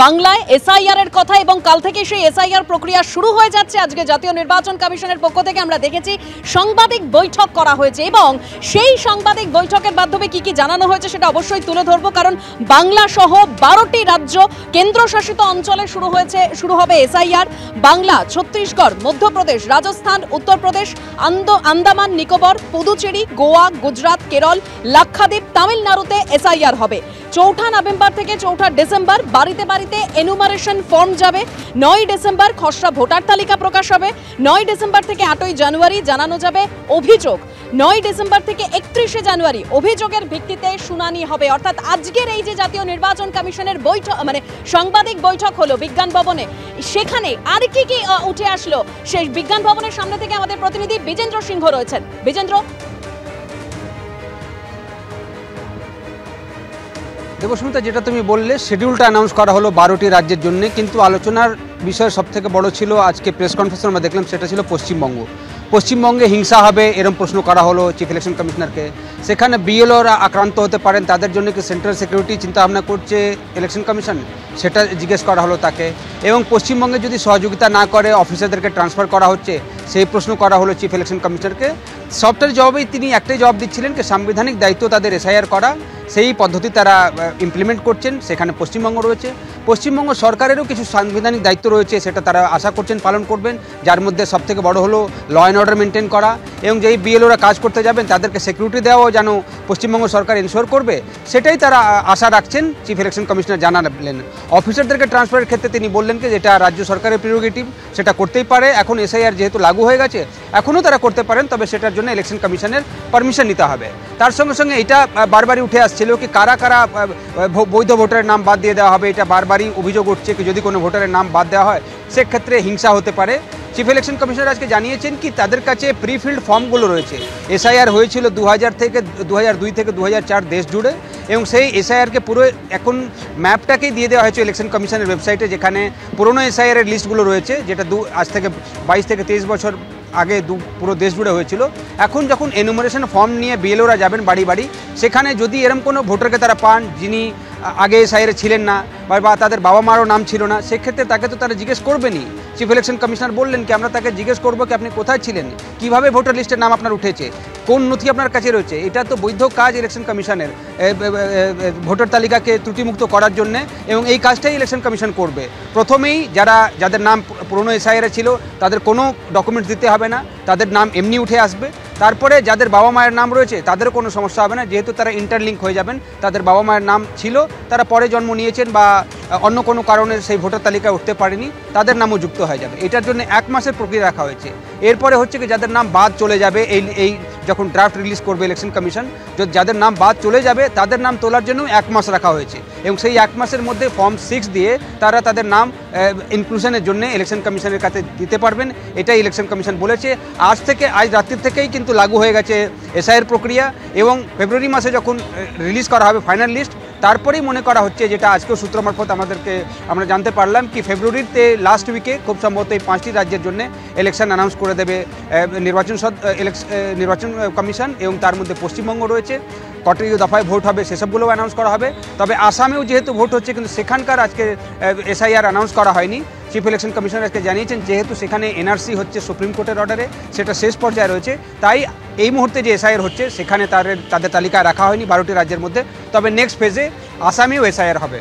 বাংলায় এসআইআর এর কথা এবং কাল থেকে সেই এসআইআর প্রক্রিয়া শুরু হয়ে যাচ্ছে। আজকে জাতীয় নির্বাচন কমিশনের পক্ষ থেকে আমরা দেখেছি সাংবাদিক বৈঠক করা হয়েছে এবং সেই সাংবাদিক বৈঠকের মাধ্যমে কি কি জানানো হয়েছে সেটা অবশ্যই তুলে ধরবো, কারণ বাংলা সহ 12টি রাজ্য কেন্দ্রশাসিত অঞ্চলে শুরু হবে এসআইআর। বাংলা, ছত্তিশগড়, মধ্যপ্রদেশ, রাজস্থান, উত্তরপ্রদেশ, আন্দামান নিকোবর, পুদুচেরি, গোয়া, গুজরাট, কেরল, লাক্ষাদ্বীপ, তামিলনাড়ুতে এসআইআর হবে। 4 নভেম্বর থেকে 4 ডিসেম্বর বাড়িতে বাড়িতে এনুমারেশন ফর্ম যাবে। 9 ডিসেম্বর খসড়া ভোটার তালিকা প্রকাশ হবে। 9 ডিসেম্বর থেকে 8 জানুয়ারি জানানো যাবে অভিযোগ। 9 ডিসেম্বর থেকে 31 জানুয়ারি অভিযোগের ভিত্তিতে শুনানি হবে। অর্থাৎ আজকের এই যে জাতীয় নির্বাচন কমিশনের বৈঠক মানে সাংবাদিক বৈঠক হলো বিজ্ঞান ভবনে, সেখানে আর কি কি উঠে আসলো সেই বিজ্ঞান ভবনের সামনে থেকে আমাদের প্রতিনিধি বিজেন্দ্র সিংহ রয়েছেন। বিজেন্দ্র, দেবস্মিতা, যেটা তুমি বললে শিডিউলটা অ্যানাউন্স করা হলো 12টি রাজ্যের জন্য, কিন্তু আলোচনার বিষয় সবথেকে বড় ছিল আজকে প্রেস কনফারেন্সে আমরা দেখলাম সেটা ছিল পশ্চিমবঙ্গে হিংসা হবে এরকম প্রশ্ন করা হলো চিফ ইলেকশন কমিশনারকে। সেখানে বিএলওরা আক্রান্ত হতে পারেন, তাদের জন্য কি সেন্ট্রাল সিকিউরিটি চিন্তাভাবনা করছে ইলেকশন কমিশন, সেটা জিজ্ঞেস করা হলো তাকে। এবং পশ্চিমবঙ্গে যদি সহযোগিতা না করে অফিসারদেরকে ট্রান্সফার করা হচ্ছে সেই প্রশ্ন করা হলো চিফ ইলেকশন কমিশনারকে। সবটার জবাবেই তিনি একটাই জবাব দিচ্ছিলেন যে সাংবিধানিক দায়িত্ব তাদের এসআইআর করা, সেই পদ্ধতি তারা ইমপ্লিমেন্ট করছেন। সেখানে পশ্চিমবঙ্গ রয়েছে, পশ্চিমবঙ্গ সরকারেরও কিছু সাংবিধানিক দায়িত্ব রয়েছে, সেটা তারা আশা করছেন পালন করবেন। যার মধ্যে সবথেকে বড় হলো ল অ্যান্ড অর্ডার মেনটেন করা, এবং যেই বিএলওরা কাজ করতে যাবেন তাদেরকে সিকিউরিটি দেওয়াও যেন পশ্চিমবঙ্গ সরকার এনশোর করবে, সেটাই তারা আশা রাখছেন। চিফ ইলেকশন কমিশনার জানালেন। অফিসারদেরকে ট্রান্সফারের ক্ষেত্রে তিনি বললেন যে যেটা রাজ্য সরকারের প্রিরোগেটিভ সেটা করতেই পারে। এখন এসআইআর যেহেতু লাগু হয়ে গেছে এখনও তারা করতে পারেন, তবে সেটার জন্য ইলেকশন কমিশনের পারমিশন নিতে হবে। তার সঙ্গে সঙ্গে এটা বারবারই উঠে আসছিল কি কারা কারা বৈধ ভোটারের নাম বাদ দিয়ে দেওয়া হবে। এটা বারবারই অভিযোগ উঠছে কি যদি কোনো ভোটারের নাম বাদ দেওয়া হয় সেক্ষেত্রে হিংসা হতে পারে। চিফ ইলেকশন কমিশনার আজকে জানিয়েছেন কি তাদের কাছে প্রিফিল্ড ফর্মগুলো রয়েছে। এসআইআর হয়েছিল 2002 থেকে 2004 দেশ জুড়ে, এবং সেই এসআইআরকে পুরো এখন ম্যাপটাকেই দিয়ে দেওয়া হয়েছে ইলেকশন কমিশনের ওয়েবসাইটে, যেখানে পুরনো এসআইআরের লিস্টগুলো রয়েছে, যেটা আজ থেকে 22 থেকে 23 বছর আগে পুরো দেশ জুড়ে হয়েছিল। এখন যখন এনুমারেশন ফর্ম নিয়ে বিএলওরা যাবেন বাড়ি বাড়ি, সেখানে যদি এরকম কোনো ভোটারকে তারা পান যিনি আগে এসআইআরে ছিলেন না বা তাদের বাবা মারও নাম ছিল না, সেক্ষেত্রে তাকে তো তারা জিজ্ঞেস করবেনই। চিফ ইলেকশন কমিশনার বললেন কি আমরা তাকে জিজ্ঞেস করবো কি আপনি কোথায় ছিলেন, কিভাবে ভোটার লিস্টের নাম আপনার উঠেছে, কোন নথি আপনার কাছে রয়েছে। এটা তো বৈধ কাজ ইলেকশন কমিশনের, ভোটার তালিকাকে ত্রুটিমুক্ত করার জন্য, এবং এই কাজটাই ইলেকশন কমিশন করবে। প্রথমেই যাদের নাম পুরনো এসআইআরে ছিল তাদের কোনো ডকুমেন্টস দিতে হবে না, তাদের নাম এমনি উঠে আসবে। তারপরে যাদের বাবা মায়ের নাম রয়েছে তাদেরও কোনো সমস্যা হবে না, যেহেতু তারা ইন্টারলিঙ্ক হয়ে যাবেন। তাদের বাবা মায়ের নাম ছিল, তারা পরে জন্ম নিয়েছেন বা অন্য কোনো কারণে সেই ভোটার তালিকায় উঠতে পারেনি, তাদের নামও যুক্ত হয়ে যাবে। এটার জন্য 1 মাসের প্রক্রিয়া রাখা হয়েছে। এরপরে হচ্ছে কি যাদের নাম বাদ চলে যাবে, এই যখন ড্রাফট রিলিজ করবে ইলেকশন কমিশন, যাদের নাম বাদ চলে যাবে তাদের নাম তোলার জন্য 1 মাস রাখা হয়েছে, এবং সেই 1 মাসের মধ্যে ফর্ম 6 দিয়ে তারা তাদের নাম ইনক্লুশনের জন্য ইলেকশন কমিশনের কাছে দিতে পারবেন। এটাই ইলেকশন কমিশন বলেছে। আজ রাত্রির থেকেই কিন্তু লাগু হয়ে গেছে এসআইআর প্রক্রিয়া, এবং ফেব্রুয়ারি মাসে যখন রিলিজ করা হবে ফাইনাল লিস্ট, তারপরেই মনে করা হচ্ছে, যেটা আজকেও সূত্র মারফত আমরা জানতে পারলাম কি ফেব্রুয়ারিতে লাস্ট উইকে খুব সম্ভবত এই 5টি রাজ্যের জন্য ইলেকশন অ্যানাউন্স করে দেবে নির্বাচন কমিশন, এবং তার মধ্যে পশ্চিমবঙ্গ রয়েছে। কটি দফায় ভোট হবে সেসবগুলোও অ্যানাউন্স করা হবে। তবে আসামেও যেহেতু ভোট হচ্ছে, কিন্তু সেখানকার আজকে এসআইআর অ্যানাউন্স করা হয়নি। চিফ ইলেকশন কমিশনার আজকে জানিয়েছেন যেহেতু সেখানে এনআরসি হচ্ছে সুপ্রিম কোর্টের অর্ডারে, সেটা শেষ পর্যায়ে রয়েছে, তাই এই মুহূর্তে যে এসআইআর হচ্ছে সেখানে তাদের তালিকায় রাখা হয়নি 12টি রাজ্যের মধ্যে। তবে নেক্সট ফেজে আসামেও এসআইআর হবে।